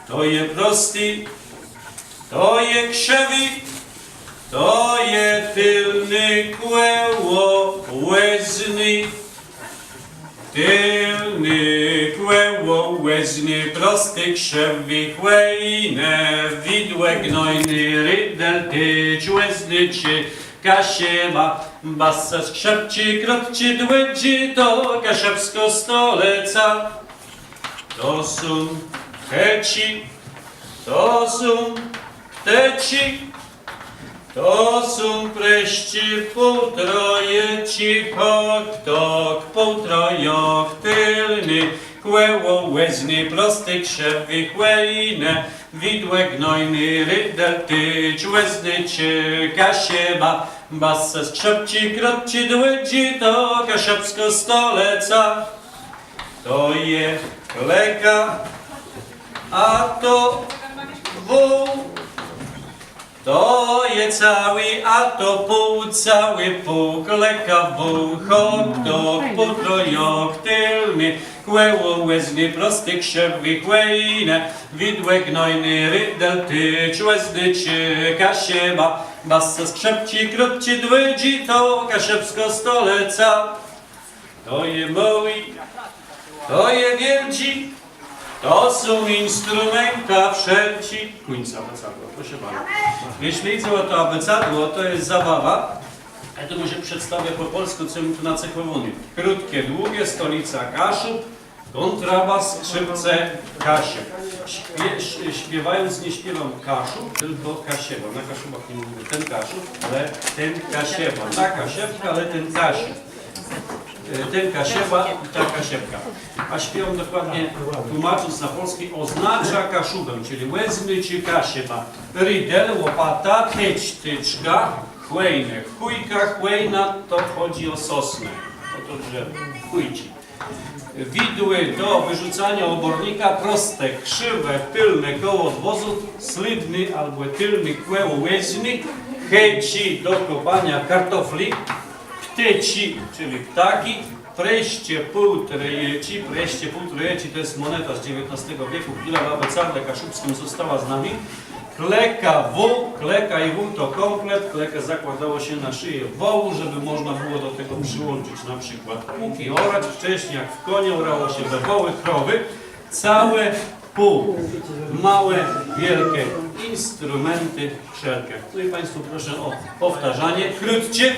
To je prosty, to je krzewik, to je tylny kłełowezny. Tylny kłełowezny, prosty krzewik, łejne, widłe gnojny, rydel, tyć, łezny, czy kasiema, basa skrzepci, krotci, dłedzi, to kaszewsko stoleca. To są heci, to są pteci, to są preści, półtroje, cicho, ktok, półtrojok, tylny, kłełowezny, prosty krzewik, łejne, widłe gnojny, rydel, tyć, łezny, czy kasiema, basa skrzepci, krotci, dłedzi, to kaszewsko stoleca. To je kleka, a to wół. To je cały, a to pół, cały pół. Kleka, wół, hop, tok, półtrojok, tylny, kłełowezny, prosty krzewik, łejne, widłe gnojny, rydel, tyć, łezny, czy kasiema, basa skrzepci, krotci, dłedzi, to kaszewsko stoleca. To je mały, to je wielci, to są instrumenta wszelci. Kuńca abecadło, proszę bardzo. Jeśli idzie o to abecadło, to jest zabawa. Ja to może przedstawię po polsku, co mi tu nacechowane. Krótkie, długie, stolica Kaszub, kontrabas, skrzypce, Kasie. Śpiewając nie śpiewam Kaszub, tylko Kasiewa. Na Kaszubach nie mówię ten Kaszub, ale ten Kasiewa. Ta Kasiewka, ale ten Kasie. Ten kasiewa i ta kasiewka. A śpiewam dokładnie, tłumacząc na polski, oznacza kaszubę, czyli łezny czy kasiewa. Rydel, łopata, tyć, tyczka, chłejne. Chujka, chłejna to chodzi o sosnę, o to drzewo, chujci. Widły do wyrzucania obornika, proste, krzywe, tylne koło wozu, slidny albo tylny kłełowezny, checi do kopania kartofli, pteci, czyli ptaki, preście półtrojeci. Preście półtrojeci to jest moneta z XIX wieku, która w abecadle kaszubskim została z nami. Kleka, wół, kleka i wół to komplet. Klekę zakładało się na szyję wołu, żeby można było do tego przyłączyć na przykład pług i orać. Wcześniej jak w konie orało się we woły, krowy. Całe pół, małe, wielkie instrumenty wszelkie. Tutaj Państwu proszę o powtarzanie. Krótcie.